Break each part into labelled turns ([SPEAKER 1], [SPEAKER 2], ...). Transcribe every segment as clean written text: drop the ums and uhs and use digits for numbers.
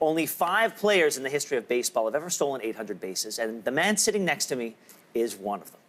[SPEAKER 1] Only 5 players in the history of baseball have ever stolen 800 bases, and the man sitting next to me is one of them.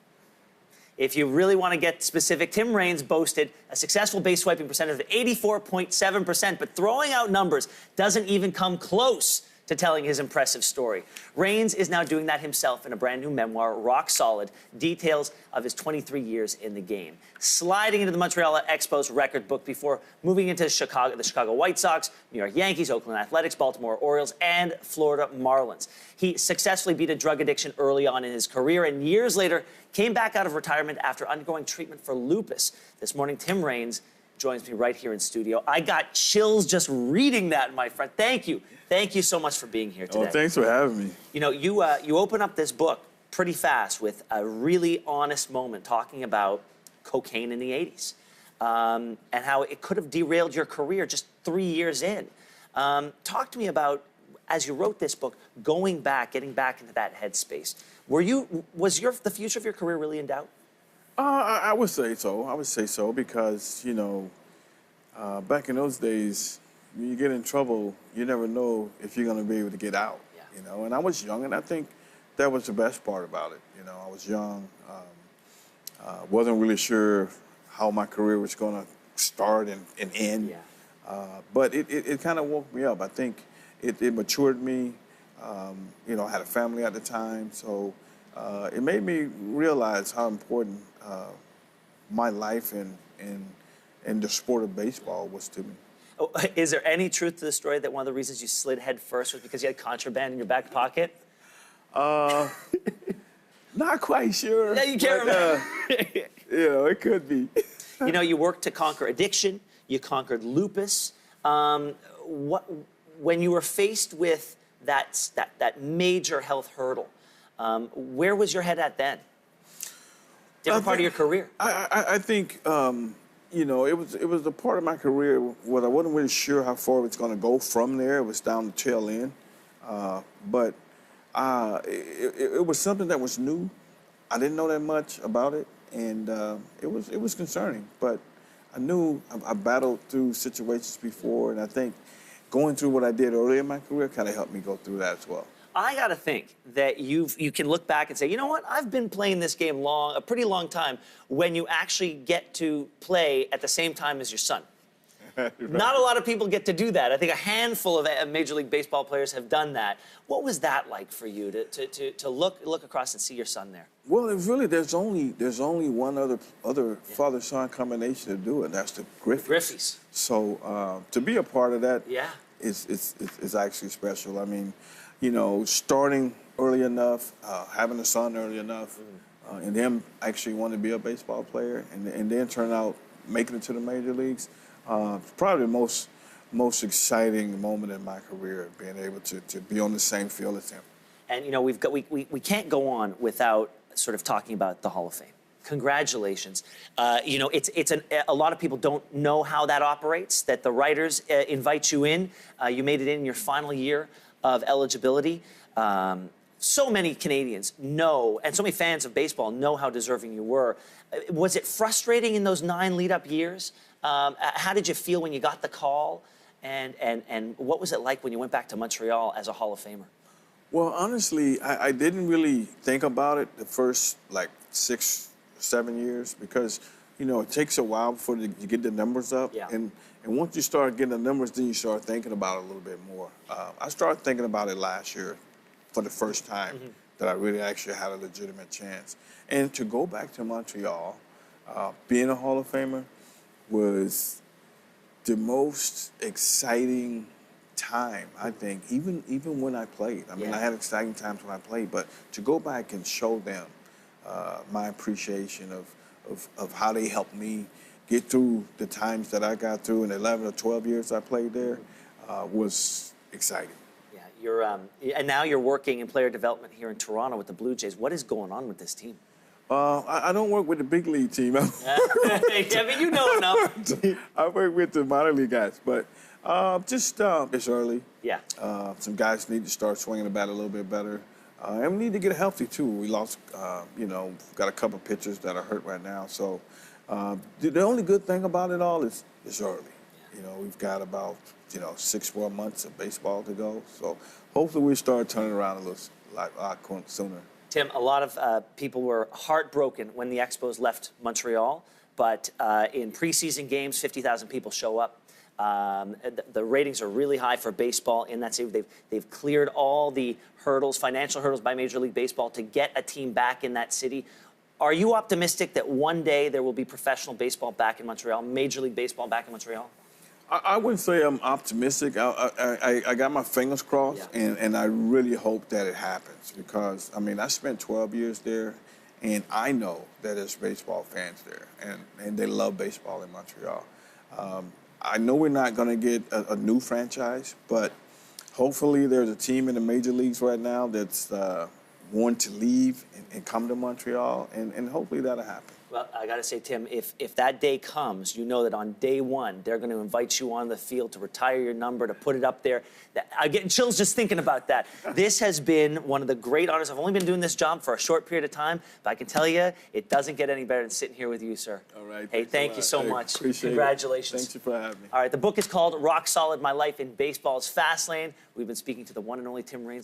[SPEAKER 1] If you really want to get specific, Tim Raines boasted a successful base swiping percentage of 84.7%, but throwing out numbers doesn't even come close to telling his impressive story. Raines is now doing that himself in a brand new memoir, Rock Solid, details of his 23 years in the game. Sliding into the Montreal Expos record book before moving into the Chicago White Sox, New York Yankees, Oakland Athletics, Baltimore Orioles, and Florida Marlins. He successfully beat a drug addiction early on in his career and years later came back out of retirement after undergoing treatment for lupus. This morning, Tim Raines joins me right here in studio. I got chills just reading that, my friend. Thank you. Thank you so much for being here today.
[SPEAKER 2] Oh, thanks for having me.
[SPEAKER 1] You know, you open up this book pretty fast with a really honest moment talking about cocaine in the 80s and how it could have derailed your career just 3 years in. Talk to me about, as you wrote this book, going back, getting back into that headspace. Was the future of your career really in doubt?
[SPEAKER 2] I would say so. I would say so because, you know, back in those days, when you get in trouble, you never know if you're going to be able to get out, you know. And I was young, and I think that was the best part about it. You know, I was young, wasn't really sure how my career was going to start and end. Yeah. But it kind of woke me up. I think it matured me. You know, I had a family at the time, so it made me realize how important my life and the sport of baseball was to me.
[SPEAKER 1] Oh, is there any truth to the story that one of the reasons you slid head first was because you had contraband in your back pocket?
[SPEAKER 2] Not quite sure.
[SPEAKER 1] Yeah, you can't remember.
[SPEAKER 2] You know, it could be.
[SPEAKER 1] You know, you worked to conquer addiction. You conquered lupus. When you were faced with that major health hurdle, where was your head at then? Different part of your career.
[SPEAKER 2] I think, you know, it was a part of my career where I wasn't really sure how far it was going to go from there. It was down the tail end. But it was something that was new. I didn't know that much about it, and it was concerning. But I knew I battled through situations before, and I think going through what I did early in my career kind of helped me go through that as well.
[SPEAKER 1] I got to think that you can look back and say, you know what, I've been playing this game a pretty long time when you actually get to play at the same time as your son. Right. Not a lot of people get to do that. I think a handful of Major League Baseball players have done that. What was that like for you to look across and see your son there?
[SPEAKER 2] Well, it really, there's only one other father-son combination to do it. That's the Griffeys. So to be a part of that is actually special. I mean, you know, starting early enough, having a son early enough, and them actually wanting to be a baseball player, and then turn out making it to the major leagues, probably the most exciting moment in my career, being able to be on the same field as him.
[SPEAKER 1] And you know, we can't go on without sort of talking about the Hall of Fame. Congratulations. You know, a lot of people don't know how that operates, that the writers invite you in. You made it in your final year of eligibility. So many Canadians know, and so many fans of baseball know how deserving you were. Was it frustrating in those 9 lead-up years? How did you feel when you got the call? And what was it like when you went back to Montreal as a Hall of Famer?
[SPEAKER 2] Well, honestly, I didn't really think about it the first, like, 6 or 7 years because, you know, it takes a while before you get the numbers up. Yeah. And once you start getting the numbers, then you start thinking about it a little bit more. I started thinking about it last year for the first time that I really actually had a legitimate chance. And to go back to Montreal, being a Hall of Famer was the most exciting time, I think, even when I played. I mean, I had exciting times when I played, but to go back and show them my appreciation of how they helped me get through the times that I got through in 11 or 12 years I played there was exciting.
[SPEAKER 1] Yeah, you're and now you're working in player development here in Toronto with the Blue Jays. What is going on with this team?
[SPEAKER 2] I don't work with the big league team.
[SPEAKER 1] Yeah, but you know enough.
[SPEAKER 2] I work with the minor league guys, but it's early.
[SPEAKER 1] Yeah.
[SPEAKER 2] Some guys need to start swinging the bat a little bit better. And we need to get healthy, too. We lost, you know, got a couple pitchers that are hurt right now. So the only good thing about it all is it's early. You know, we've got about 6 more months of baseball to go. So hopefully we start turning around a lot sooner.
[SPEAKER 1] Tim, a lot of people were heartbroken when the Expos left Montreal, but in preseason games, 50,000 people show up. The ratings are really high for baseball in that city. They've cleared all the hurdles, financial hurdles by Major League Baseball to get a team back in that city. Are you optimistic that one day there will be professional baseball back in Montreal, Major League Baseball back in Montreal?
[SPEAKER 2] I wouldn't say I'm optimistic. I got my fingers crossed, and I really hope that it happens because, I mean, I spent 12 years there, and I know that there's baseball fans there, and they love baseball in Montreal. I know we're not going to get a new franchise, but hopefully there's a team in the major leagues right now that's want to leave and come to Montreal, and hopefully that'll happen.
[SPEAKER 1] Well, I got to say, Tim, if that day comes, you know that on day one, they're going to invite you on the field to retire your number, to put it up there. I'm getting chills just thinking about that. This has been one of the great honors. I've only been doing this job for a short period of time, but I can tell you, it doesn't get any better than sitting here with you, sir.
[SPEAKER 2] All right.
[SPEAKER 1] Hey, thank you so much.
[SPEAKER 2] Appreciate
[SPEAKER 1] Congratulations.
[SPEAKER 2] Thank you for having me.
[SPEAKER 1] All right, the book is called Rock Solid: My Life in Baseball's Fast Lane. We've been speaking to the one and only Tim Raines.